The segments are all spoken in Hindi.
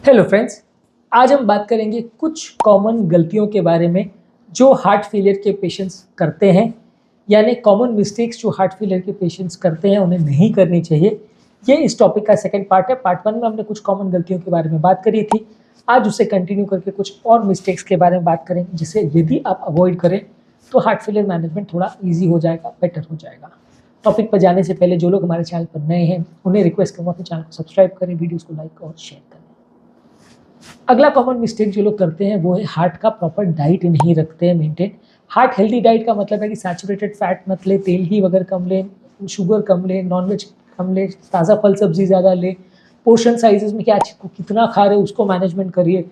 हेलो फ्रेंड्स, आज हम बात करेंगे कुछ कॉमन गलतियों के बारे में जो हार्ट फेलियर के पेशेंट्स करते हैं, यानी कॉमन मिस्टेक्स जो हार्ट फेलियर के पेशेंट्स करते हैं उन्हें नहीं करनी चाहिए। ये इस टॉपिक का सेकंड पार्ट है। पार्ट 1 में हमने कुछ कॉमन गलतियों के बारे में बात करी थी। आज उसे कंटिन्यू करके कुछ और मिस्टेक्स के बारे में बात करेंगे जिसे यदि आप अवॉइड करें तो हार्ट फेलियर मैनेजमेंट थोड़ा ईजी हो जाएगा, बेटर हो जाएगा। टॉपिक पर जाने से पहले जो लोग हमारे चैनल पर नए हैं उन्हें रिक्वेस्ट करूँगा कि चैनल को सब्सक्राइब करें, वीडियोज़ को लाइक और शेयर करें। अगला कॉमन मिस्टेक जो लोग करते हैं वो है हार्ट का प्रॉपर डाइट नहीं रखते हैं मेंटेन। हार्ट हेल्दी डाइट का मतलब है कि सैचुरेटेड फैट मत ले, तेल घी वगैरह कम ले, शुगर कम ले, नॉनवेज कम ले, ताज़ा फल सब्जी ज़्यादा ले, पोर्शन साइजेस में क्या चीज़ को कितना खा रहे हो उसको मैनेजमेंट करिए।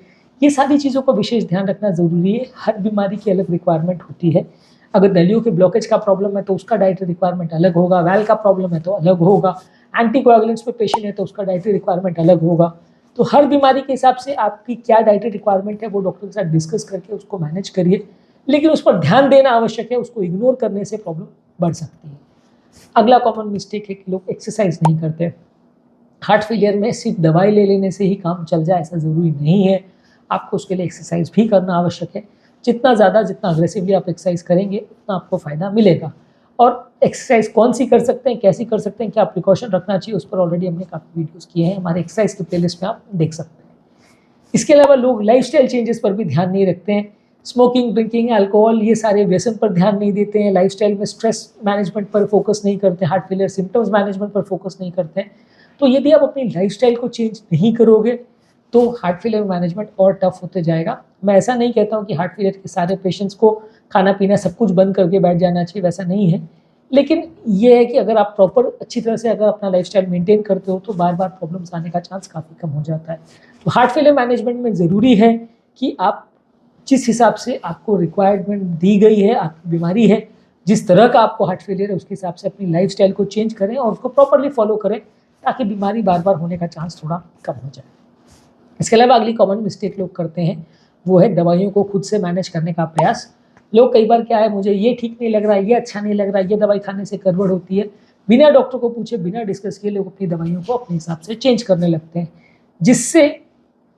ये सारी चीज़ों का विशेष ध्यान रखना ज़रूरी है। हर बीमारी की अलग रिक्वायरमेंट होती है। अगर नलियों के ब्लॉकेज का प्रॉब्लम है तो उसका डाइटरी रिक्वायरमेंट अलग होगा, वैल का प्रॉब्लम है तो अलग होगा, एंटीकोएगुलेंट्स पे पेशेंट है तो उसका डाइटरी रिक्वायरमेंट अलग होगा। तो हर बीमारी के हिसाब से आपकी क्या डाइटरी रिक्वायरमेंट है वो डॉक्टर के साथ डिस्कस करके उसको मैनेज करिए, लेकिन उस पर ध्यान देना आवश्यक है। उसको इग्नोर करने से प्रॉब्लम बढ़ सकती है। अगला कॉमन मिस्टेक है कि लोग एक्सरसाइज नहीं करते। हार्ट फेलियर में सिर्फ दवाई ले लेने से ही काम चल जाए ऐसा ज़रूरी नहीं है। आपको उसके लिए एक्सरसाइज भी करना आवश्यक है। जितना अग्रेसिवली आप एक्सरसाइज करेंगे उतना आपको फ़ायदा मिलेगा। और एक्सरसाइज कौन सी कर सकते हैं, कैसी कर सकते हैं, क्या प्रिकॉशन रखना चाहिए, उस पर ऑलरेडी हमने काफ़ी वीडियोस किए हैं। हमारे एक्सरसाइज के प्लेलिस्ट में आप देख सकते हैं। इसके अलावा लोग लाइफस्टाइल चेंजेस पर भी ध्यान नहीं रखते हैं। स्मोकिंग, ड्रिंकिंग, अल्कोहल, ये सारे व्यसन पर ध्यान नहीं देते हैं। लाइफस्टाइल में स्ट्रेस मैनेजमेंट पर फोकस नहीं करते, हार्ट फेलियर सिम्टम्स मैनेजमेंट पर फोकस नहीं करते हैं। तो यदि आप अपनी लाइफस्टाइल को चेंज नहीं करोगे तो हार्ट फेलियर मैनेजमेंट और टफ होते जाएगा। मैं ऐसा नहीं कहता हूँ कि हार्ट फेलियर के सारे पेशेंट्स को खाना पीना सब कुछ बंद करके बैठ जाना चाहिए, वैसा नहीं है। लेकिन ये है कि अगर आप प्रॉपर अच्छी तरह से अगर अपना लाइफस्टाइल मेंटेन करते हो तो बार बार प्रॉब्लम्स आने का चांस काफ़ी कम हो जाता है। तो हार्ट फेलियर मैनेजमेंट में ज़रूरी है कि आप जिस हिसाब से आपको रिक्वायरमेंट दी गई है, आपकी बीमारी है, जिस तरह का आपको हार्ट फेलियर है उसके हिसाब से अपनी लाइफस्टाइल को चेंज करें और उसको प्रॉपरली फॉलो करें ताकि बीमारी बार बार होने का चांस थोड़ा कम हो जाए। इसके अलावा अगली कॉमन मिस्टेक लोग करते हैं वो है दवाइयों को खुद से मैनेज करने का प्रयास। लोग कई बार क्या है, मुझे ये ठीक नहीं लग रहा है, ये अच्छा नहीं लग रहा है, ये दवाई खाने से गड़बड़ होती है, बिना डॉक्टर को पूछे, बिना डिस्कस किए लोग अपनी दवाइयों को अपने हिसाब से चेंज करने लगते हैं, जिससे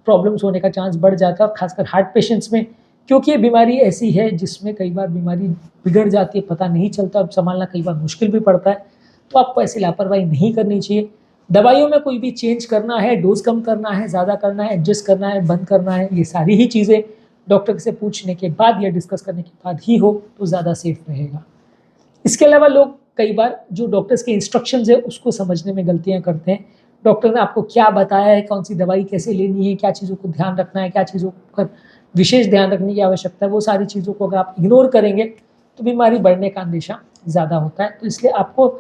प्रॉब्लम्स होने का चांस बढ़ जाता है। और खासकर हार्ट पेशेंट्स में, क्योंकि ये बीमारी ऐसी है जिसमें कई बार बीमारी बिगड़ जाती है, पता नहीं चलता, अब संभालना कई बार मुश्किल भी पड़ता है। तो आपको ऐसी लापरवाही नहीं करनी चाहिए। दवाइयों में कोई भी चेंज करना है, डोज कम करना है, ज़्यादा करना है, एडजस्ट करना है, बंद करना है, ये सारी ही चीज़ें डॉक्टर से पूछने के बाद या डिस्कस करने के बाद ही हो तो ज़्यादा सेफ रहेगा। इसके अलावा लोग कई बार जो डॉक्टर्स के इंस्ट्रक्शंस है उसको समझने में गलतियाँ करते हैं। डॉक्टर ने आपको क्या बताया है, कौन सी दवाई कैसे लेनी है, क्या चीज़ों को ध्यान रखना है, क्या चीज़ों पर विशेष ध्यान रखने की आवश्यकता है, वो सारी चीज़ों को अगर आप इग्नोर करेंगे तो बीमारी बढ़ने का अंदेशा ज़्यादा होता है। तो इसलिए आपको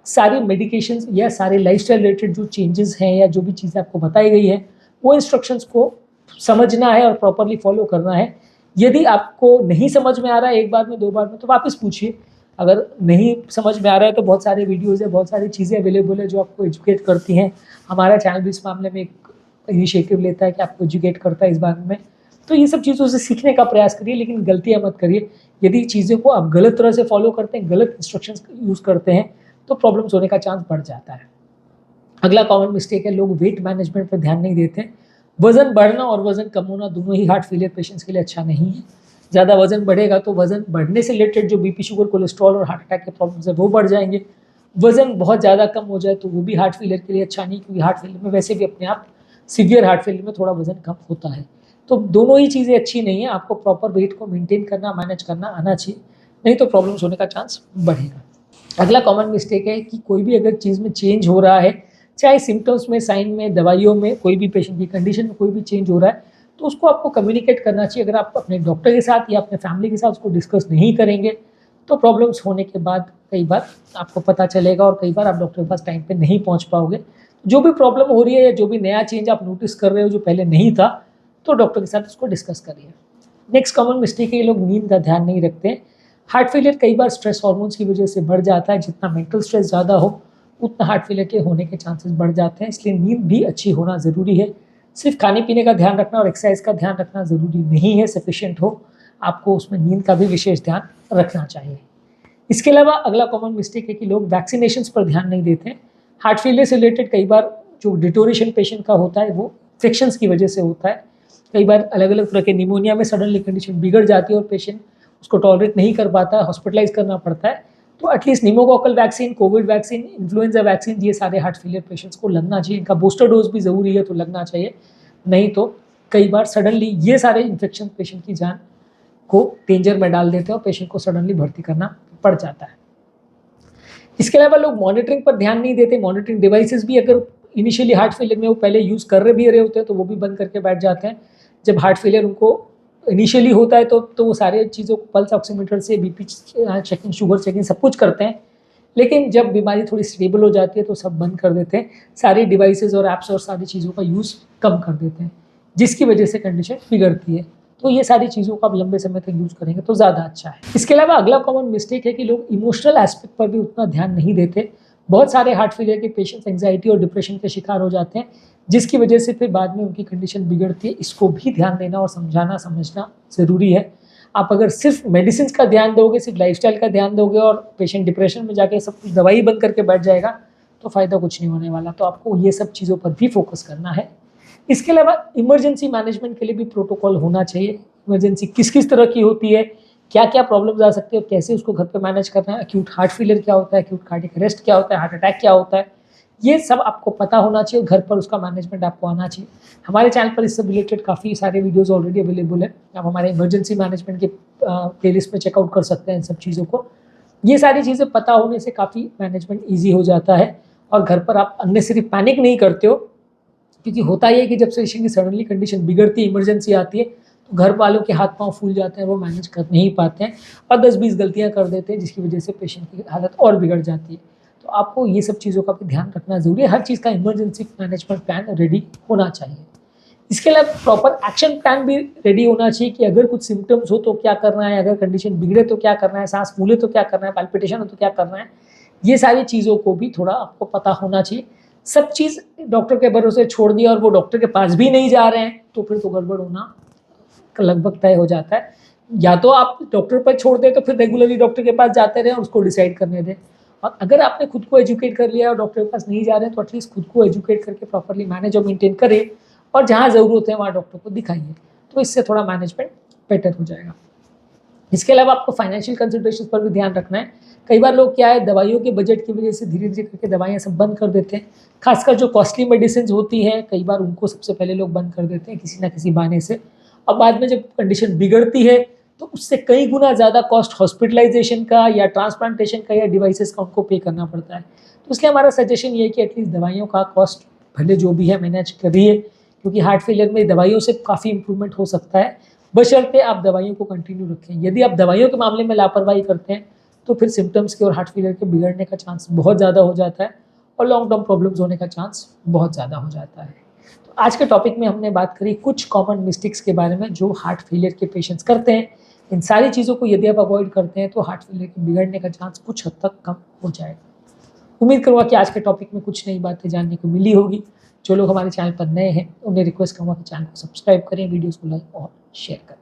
सारी मेडिकेशंस या सारे लाइफस्टाइल रिलेटेड जो चेंजेस हैं या जो भी चीज़ें आपको बताई गई है वो इंस्ट्रक्शंस को समझना है और प्रॉपरली फॉलो करना है। यदि आपको नहीं समझ में आ रहा है एक बार में, दो बार में, तो वापस पूछिए। अगर नहीं समझ में आ रहा है तो बहुत सारे वीडियोज़ है, बहुत सारी चीज़ें अवेलेबल है जो आपको एजुकेट करती हैं। हमारा चैनल भी इस मामले में एक इनिशिएटिव लेता है कि आपको एजुकेट करता है इस बारे में। तो ये सब चीज़ों से सीखने का प्रयास करिए, लेकिन गलतियाँ मत करिए। यदि चीज़ों को आप गलत तरह से फॉलो करते हैं, गलत इंस्ट्रक्शंस यूज़ करते हैं तो प्रॉब्लम्स होने का चांस बढ़ जाता है। अगला कॉमन मिस्टेक है, लोग वेट मैनेजमेंट पर ध्यान नहीं देते। वज़न बढ़ना और वज़न कम होना दोनों ही हार्ट फेलियर पेशेंट्स के लिए अच्छा नहीं है। ज़्यादा वज़न बढ़ेगा तो वज़न बढ़ने से रिलेटेड जो बीपी, शुगर, कोलेस्ट्रॉल और हार्ट अटैक के प्रॉब्लम्स है वो बढ़ जाएंगे। वज़न बहुत ज़्यादा कम हो जाए तो वो भी हार्ट फेलियर के लिए अच्छा नहीं, क्योंकि हार्ट फेलियर में वैसे भी अपने आप सीवियर हार्ट फेलियर में थोड़ा वज़न कम होता है। तो दोनों ही चीज़ें अच्छी नहीं है। आपको प्रॉपर वेट को मेंटेन करना, मैनेज करना आना चाहिए, नहीं तो प्रॉब्लम्स होने का चांस बढ़ेगा। अगला कॉमन मिस्टेक है कि कोई भी अगर चीज़ में चेंज हो रहा है, चाहे सिम्टम्स में, साइन में, दवाइयों में, कोई भी पेशेंट की कंडीशन में कोई भी चेंज हो रहा है तो उसको आपको कम्युनिकेट करना चाहिए। अगर आप अपने डॉक्टर के साथ या अपने फैमिली के साथ उसको डिस्कस नहीं करेंगे तो प्रॉब्लम्स होने के बाद कई बार आपको पता चलेगा और कई बार आप डॉक्टर के पास टाइम पे नहीं पहुंच पाओगे। जो भी प्रॉब्लम हो रही है या जो भी नया चेंज आप नोटिस कर रहे हो जो पहले नहीं था, तो डॉक्टर के साथ उसको डिस्कस करिए। नेक्स्ट कॉमन मिस्टेक है, ये लोग नींद का ध्यान नहीं रखते हैं। हार्ट फेलियर कई बार स्ट्रेस हार्मोन्स की वजह से बढ़ जाता है। जितना मेंटल स्ट्रेस ज़्यादा हो उतना हार्ट फेलियर के होने के चांसेस बढ़ जाते हैं। इसलिए नींद भी अच्छी होना ज़रूरी है। सिर्फ खाने पीने का ध्यान रखना और एक्सरसाइज का ध्यान रखना ज़रूरी नहीं है, सफिशिएंट हो, आपको उसमें नींद का भी विशेष ध्यान रखना चाहिए। इसके अलावा अगला कॉमन मिस्टेक है कि लोग वैक्सीनेशंस पर ध्यान नहीं देते हैं। हार्ट फेलियर से रिलेटेड कई बार जो डिटोरेशन पेशेंट का होता है वो इन्फेक्शंस की वजह से होता है। कई बार अलग अलग तरह के निमोनिया में सडनली कंडीशन बिगड़ जाती है और पेशेंट उसको टॉलरेट नहीं कर पाता है, हॉस्पिटलाइज करना पड़ता है। तो at least pneumococcal vaccine, Covid vaccine, influenza vaccine, ये सारे हार्ट फेलियर पेशेंट्स को लगना चाहिए। इनका बूस्टर डोज भी ज़रूरी है तो लगना चाहिए, नहीं तो कई बार सडनली ये सारे इन्फेक्शन पेशेंट की जान को डेंजर में डाल देते हैं और पेशेंट को सडनली भर्ती करना पड़ जाता है। इसके अलावा लोग मॉनिटरिंग पर ध्यान नहीं देते। मॉनिटरिंग डिवाइसेस भी अगर इनिशियली हार्ट फेलियर में वो पहले यूज़ कर रहे होते हैं तो वो भी बंद करके बैठ जाते हैं। जब हार्ट फेलियर उनको इनिशियली होता है तो वो सारे चीज़ों को पल्स ऑक्सीमीटर से बीपी चेकिंग, शुगर चेकिंग सब कुछ करते हैं, लेकिन जब बीमारी थोड़ी स्टेबल हो जाती है तो सब बंद कर देते हैं, सारी डिवाइसेस और ऐप्स और सारी चीज़ों का यूज़ कम कर देते हैं, जिसकी वजह से कंडीशन बिगड़ती है। तो ये सारी चीज़ों को आप लंबे समय तक यूज़ करेंगे तो ज़्यादा अच्छा है। इसके अलावा अगला कॉमन मिस्टेक है कि लोग इमोशनल एस्पेक्ट पर भी उतना ध्यान नहीं देते। बहुत सारे हार्ट फेलियर के पेशेंट्स एंग्जाइटी और डिप्रेशन के शिकार हो जाते हैं, जिसकी वजह से फिर बाद में उनकी कंडीशन बिगड़ती है। इसको भी ध्यान देना और समझना समझना ज़रूरी है। आप अगर सिर्फ मेडिसिन का ध्यान दोगे, सिर्फ लाइफस्टाइल का ध्यान दोगे और पेशेंट डिप्रेशन में जाके सब कुछ दवाई बंद करके बैठ जाएगा तो फ़ायदा कुछ नहीं होने वाला। तो आपको ये सब चीज़ों पर भी फोकस करना है। इसके अलावा इमरजेंसी मैनेजमेंट के लिए भी प्रोटोकॉल होना चाहिए। इमरजेंसी किस किस तरह की होती है, क्या क्या प्रॉब्लम्स आ सकती है और कैसे उसको घर पे मैनेज करना है, एक्यूट हार्ट फेलियर क्या होता है, एक्यूट कार्डियक अरेस्ट क्या होता है, हार्ट अटैक क्या होता है, ये सब आपको पता होना चाहिए। घर पर उसका मैनेजमेंट आपको आना चाहिए। हमारे चैनल पर इससे रिलेटेड काफ़ी सारे वीडियोस ऑलरेडी अवेलेबल है। आप हमारे इमरजेंसी मैनेजमेंट के प्लेलिस्ट में चेकआउट कर सकते हैं इन सब चीज़ों को। ये सारी चीज़ें पता होने से काफ़ी मैनेजमेंट ईजी हो जाता है और घर पर आप अननेसेसरी पैनिक नहीं करते हो, क्योंकि होता ये है कि जब पेशेंट की सडनली कंडीशन बिगड़ती है, इमरजेंसी आती है, तो घर वालों के हाथ पांव फूल जाते हैं, वो मैनेज कर नहीं पाते हैं और 10-20 गलतियां कर देते हैं, जिसकी वजह से पेशेंट की हालत और बिगड़ जाती है। तो आपको ये सब चीज़ों का भी ध्यान रखना ज़रूरी है। हर चीज़ का इमरजेंसी मैनेजमेंट प्लान रेडी होना चाहिए। इसके अलावा प्रॉपर एक्शन प्लान भी रेडी होना चाहिए कि अगर कुछ सिम्टम्स हो तो क्या करना है, अगर कंडीशन बिगड़े तो क्या करना है, सांस फूले तो क्या करना है, पैल्पिटेशन हो तो क्या करना है। ये सारी चीज़ों को भी थोड़ा आपको पता होना चाहिए। सब चीज़ डॉक्टर के भरोसे छोड़ दिया और वो डॉक्टर के पास भी नहीं जा रहे हैं तो फिर तो गड़बड़ होना लगभग तय हो जाता है। या तो आप डॉक्टर पर छोड़ दें तो फिर रेगुलरली डॉक्टर के पास जाते रहें और उसको डिसाइड करने दें, और अगर आपने खुद को एजुकेट कर लिया और डॉक्टर के पास नहीं जा रहे हैं तो एटलीस्ट खुद को एजुकेट करके प्रॉपरली मैनेज और मेंटेन करें और जहाँ ज़रूरत है वहाँ डॉक्टर को दिखाइए, तो इससे थोड़ा मैनेजमेंट बेटर हो जाएगा। इसके अलावा आपको फाइनेंशियल कंसिडरेशन पर भी ध्यान रखना है। कई बार लोग क्या है, दवाइयों के बजट की वजह से धीरे धीरे करके दवाइयाँ सब बंद कर देते हैं। खासकर जो कॉस्टली मेडिसिन होती हैं, कई बार उनको सबसे पहले लोग बंद कर देते हैं किसी ना किसी बहाने से, और बाद में जब कंडीशन बिगड़ती है तो उससे कई गुना ज़्यादा कॉस्ट हॉस्पिटलाइजेशन का या ट्रांसप्लांटेशन का या डिवाइसेस का उनको पे करना पड़ता है। तो इसलिए हमारा सजेशन ये है कि एटलीस्ट दवाइयों का कॉस्ट भले जो भी है मैनेज करिए, क्योंकि हार्ट फेलियर में दवाइयों से काफ़ी इंप्रूवमेंट हो सकता है, बशर्ते आप दवाइयों को कंटिन्यू रखें। यदि आप दवाइयों के मामले में लापरवाही करते हैं तो फिर सिम्टम्स के और हार्ट फेलियर के बिगड़ने का चांस बहुत ज़्यादा हो जाता है और लॉन्ग टर्म प्रॉब्लम्स होने का चांस बहुत ज़्यादा हो जाता है। तो आज के टॉपिक में हमने बात करी कुछ कॉमन मिस्टेक्स के बारे में जो हार्ट फेलियर के पेशेंट्स करते हैं। इन सारी चीज़ों को यदि आप अवॉइड करते हैं तो हार्ट फेलियर के बिगड़ने का चांस कुछ हद तक कम हो जाएगा। उम्मीद करूँगा कि आज के टॉपिक में कुछ नई बातें जानने को मिली होगी। जो लोग हमारे चैनल पर नए हैं उन्हें रिक्वेस्ट करूँगा कि चैनल को सब्सक्राइब करें, वीडियोज़ को लाइक और शेयर करें।